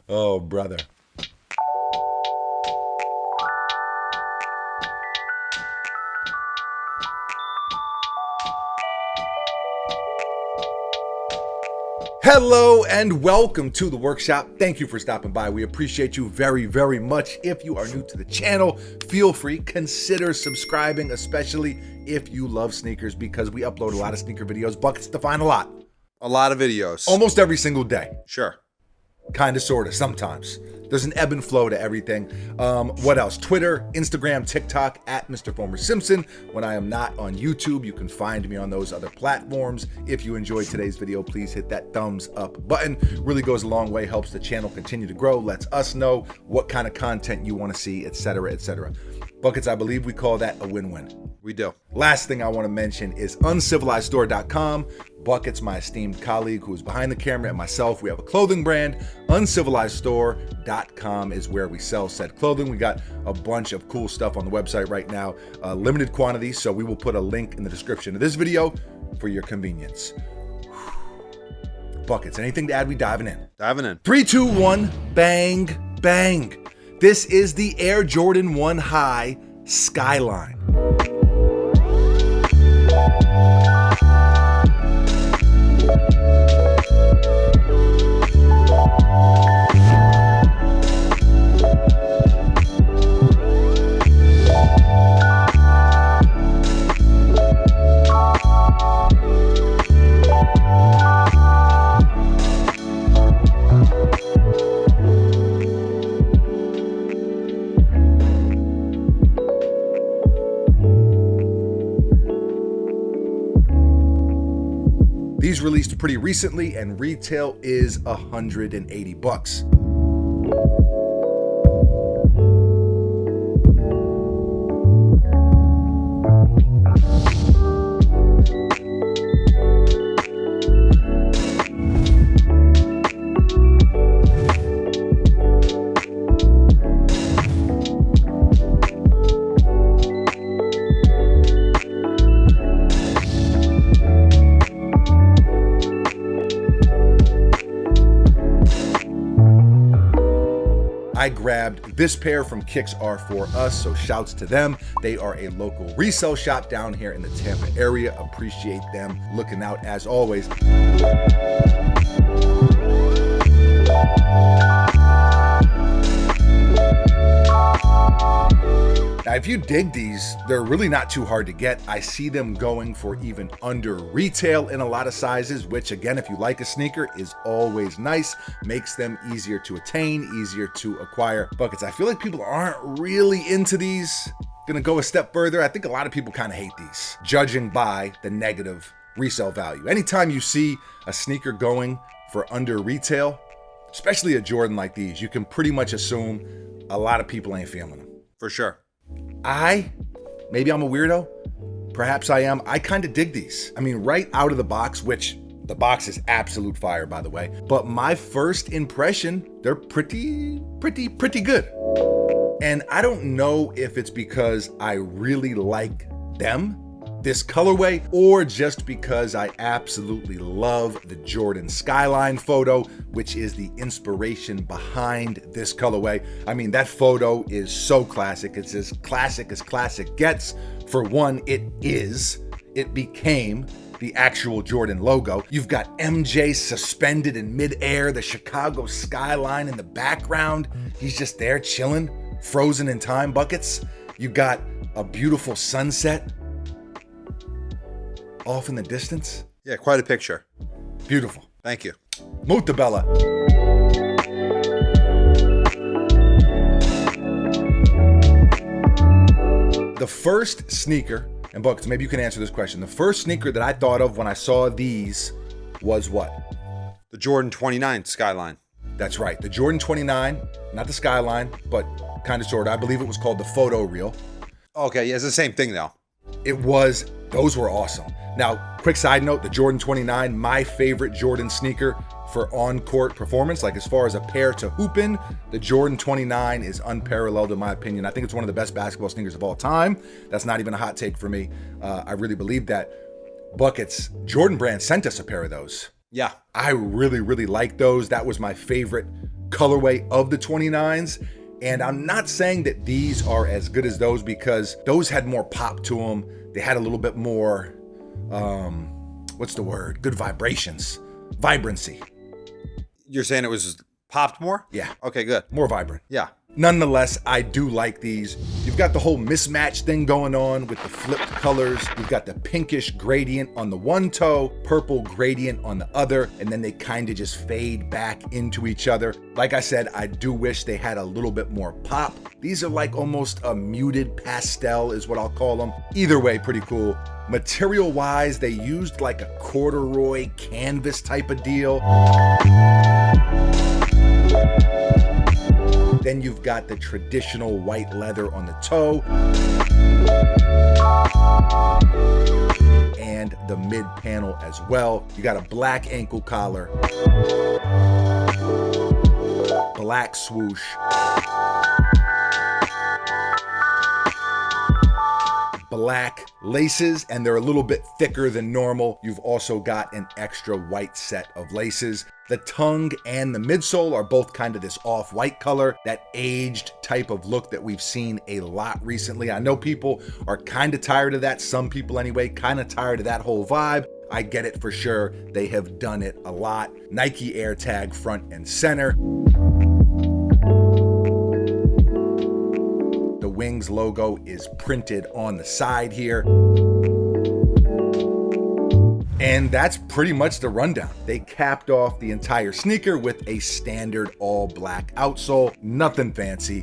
Oh, brother. Hello and welcome to the workshop. Thank you for stopping by. We appreciate you very, very much. If you are new to the channel, feel free, consider subscribing, especially if you love sneakers, because we upload a lot of sneaker videos. Buckets to find a lot. A lot of videos. Almost every single day. Sure. Kind of, sort of, sometimes. There's an ebb and flow to everything. What else? Twitter, Instagram, TikTok, at Mr. Former Simpson. When I am not on YouTube, you can find me on those other platforms. If you enjoyed today's video, please hit that thumbs up button. Really goes a long way, helps the channel continue to grow, lets us know what kind of content you want to see, etc., etc. Buckets, I believe we call that a win-win. We do. Last thing I want to mention is uncivilizedstore.com. Buckets, my esteemed colleague who is behind the camera, and myself, we have a clothing brand. Uncivilizedstore.com is where we sell said clothing. We got a bunch of cool stuff on the website right now, limited quantities, so we will put a link in the description of this video for your convenience. Buckets, anything to add? We diving in. Diving in. 3, 2, 1, bang, bang. This is the Air Jordan 1 High Skyline. These released pretty recently and retail is $180. I grabbed this pair from Kicks Are For Us, so shouts to them. They are a local resale shop down here in the Tampa area. Appreciate them looking out as always. Now, if you dig these, they're really not too hard to get. I see them going for even under retail in a lot of sizes, which again, if you like a sneaker, is always nice. Makes them easier to attain, easier to acquire. Buckets, I feel like people aren't really into these. Gonna go a step further. I think a lot of people kind of hate these, judging by the negative resale value. Anytime you see a sneaker going for under retail, especially a Jordan like these, you can pretty much assume a lot of people ain't feeling them. For sure. Maybe I'm a weirdo. Perhaps I am. I kind of dig these. I mean, right out of the box, which the box is absolute fire, by the way. But my first impression, they're pretty good. And I don't know if it's because I really like them, this colorway, or just because I absolutely love the Jordan Skyline photo, which is the inspiration behind this colorway. I mean, that photo is so classic. It's as classic gets. For one, it became the actual Jordan logo. You've got MJ suspended in midair, the Chicago skyline in the background. He's just there chilling, frozen in time. Buckets. You got a beautiful sunset off in the distance. Yeah, quite a picture. Beautiful. Thank you. Molto bella. The first sneaker, and Buckets, maybe you can answer this question. The first sneaker that I thought of when I saw these was what? The Jordan 29 Skyline. That's right. The Jordan 29, not the Skyline, but kind of sort of. I believe it was called the Photo Reel. Okay, yeah, it's the same thing though. Those were awesome. Now, quick side note, the Jordan 29, my favorite Jordan sneaker for on-court performance. Like as far as a pair to hoop in, the Jordan 29 is unparalleled in my opinion. I think it's one of the best basketball sneakers of all time. That's not even a hot take for me. I really believe that. Buckets, Jordan Brand sent us a pair of those. Yeah. I really, really like those. That was my favorite colorway of the 29s. And I'm not saying that these are as good as those because those had more pop to them. They had a little bit more, what's the word? Good vibrations. Vibrancy. You're saying it was popped more? Yeah. Okay, good. More vibrant. Yeah. Nonetheless, I do like these. You've got the whole mismatch thing going on with the flipped colors. You've got the pinkish gradient on the one toe, purple gradient on the other, and then they kind of just fade back into each other. Like I said, I do wish they had a little bit more pop. These are like almost a muted pastel is what I'll call them. Either way, pretty cool. Material wise, they used like a corduroy canvas type of deal. Then you've got the traditional white leather on the toe and the mid panel as well. You got a black ankle collar, black swoosh, black laces, and they're a little bit thicker than normal. You've also got an extra white set of laces. The tongue and the midsole are both kind of this off-white color, that aged type of look that we've seen a lot recently. I know people are kind of tired of that, some people anyway, kind of tired of that whole vibe. I get it for sure. They have done it a lot. Nike AirTag front and center. The Wings logo is printed on the side here. And that's pretty much the rundown. They capped off the entire sneaker with a standard all black outsole, nothing fancy.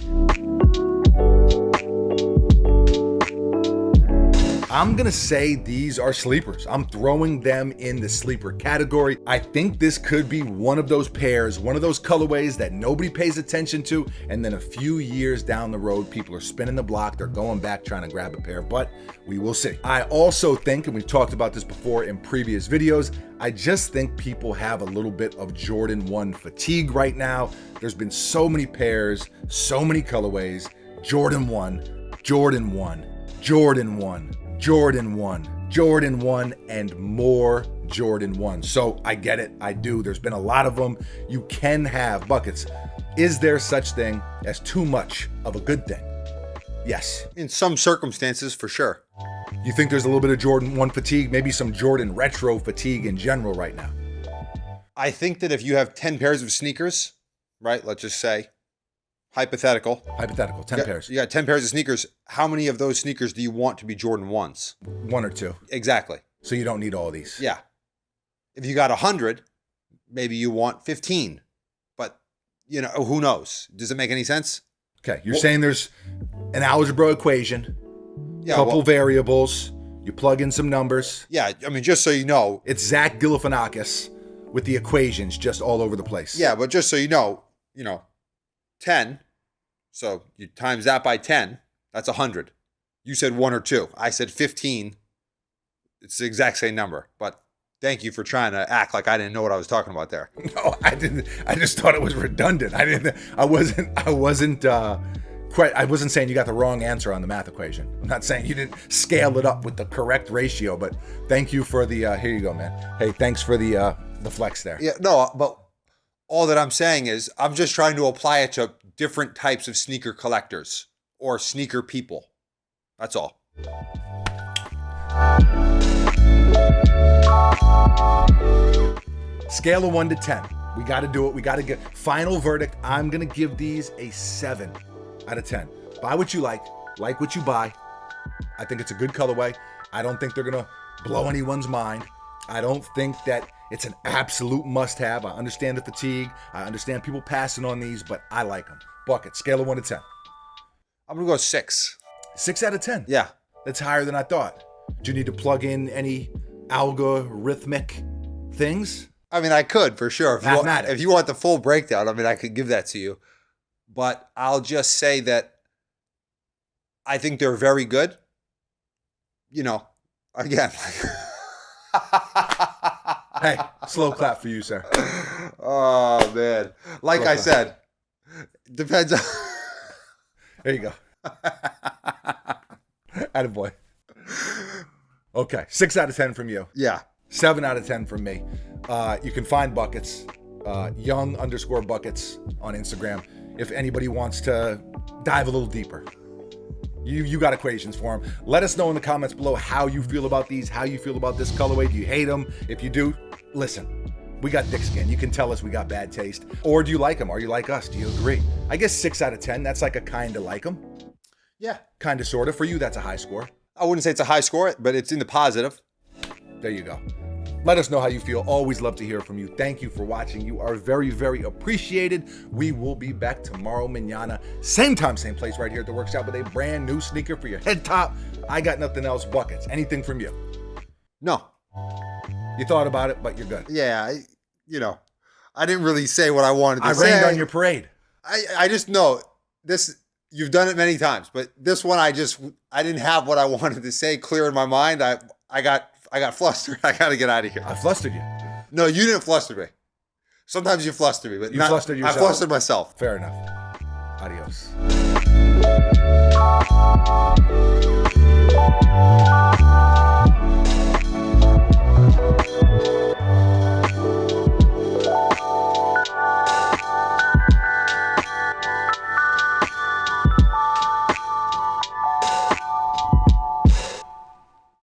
I'm gonna say these are sleepers. I'm throwing them in the sleeper category. I think this could be one of those pairs, one of those colorways that nobody pays attention to, and then a few years down the road, people are spinning the block, they're going back trying to grab a pair, but we will see. I also think, and we've talked about this before in previous videos, I just think people have a little bit of Jordan 1 fatigue right now. There's been so many pairs, so many colorways, Jordan 1, Jordan 1, Jordan 1, Jordan 1, Jordan 1, and more Jordan 1. So I get it, I do. There's been a lot of them. You can have buckets. Is there such thing as too much of a good thing? Yes. In some circumstances, for sure. You think there's a little bit of Jordan 1 fatigue, maybe some Jordan retro fatigue in general right now? I think that if you have 10 pairs of sneakers, right, let's just say, hypothetical, 10 pairs. You got 10 pairs of sneakers. How many of those sneakers do you want to be Jordan 1s? One or two. Exactly. So you don't need all these. Yeah. If you got 100, maybe you want 15. But, who knows? Does it make any sense? Okay, you're saying there's an algebra equation, couple variables, you plug in some numbers. Yeah, I mean, just so you know. It's Zach Galifianakis with the equations just all over the place. Yeah, but just so you know, 10, so you times that by 10, that's 100. You said one or two. I said 15. It's the exact same number, but thank you for trying to act like I didn't know what I was talking about there. No, I didn't. I just thought it was redundant. I wasn't saying you got the wrong answer on the math equation. I'm not saying you didn't scale it up with the correct ratio, but thank you for the, here you go, man. Hey, thanks for the flex there. Yeah, no, but all that I'm saying is I'm just trying to apply it to different types of sneaker collectors or sneaker people. That's all. Scale of 1 to 10. We got to do it. We got to get final verdict. I'm going to give these a 7 out of 10. Buy what you like what you buy. I think it's a good colorway. I don't think they're going to blow anyone's mind. I don't think that it's an absolute must-have. I understand the fatigue. I understand people passing on these, but I like them. Bucket, scale of 1 to 10. I'm going to go 6. 6 out of 10? Yeah. That's higher than I thought. Do you need to plug in any algorithmic things? I mean, I could, for sure. If you want the full breakdown, I mean, I could give that to you. But I'll just say that I think they're very good. Again. Hey, slow clap for you, sir. Oh, man. Like I said, depends on... There you go. Attaboy. Okay, 6 out of 10 from you. Yeah. 7 out of 10 from me. You can find Buckets, young_buckets on Instagram. If anybody wants to dive a little deeper, you got equations for them. Let us know in the comments below how you feel about these, how you feel about this colorway. Do you hate them? If you do, listen, we got thick skin. You can tell us we got bad taste. Or do you like them? Are you like us? Do you agree? I guess 6 out of 10, that's like a kind of like them. Yeah. Kind of, sort of. For you, that's a high score. I wouldn't say it's a high score, but it's in the positive. There you go. Let us know how you feel. Always love to hear from you. Thank you for watching. You are very, very appreciated. We will be back tomorrow, mañana. Same time, same place, right here at the workshop with a brand new sneaker for your head top. I got nothing else. Buckets. Anything from you? No. You thought about it, but you're good. Yeah, I didn't really say what I wanted to say. I rained on your parade. I just know this. You've done it many times, but this one I didn't have what I wanted to say clear in my mind. I got flustered. I got to get out of here. I flustered you. No, you didn't fluster me. Sometimes you fluster me, but You flustered yourself. I flustered myself. Fair enough. Adios.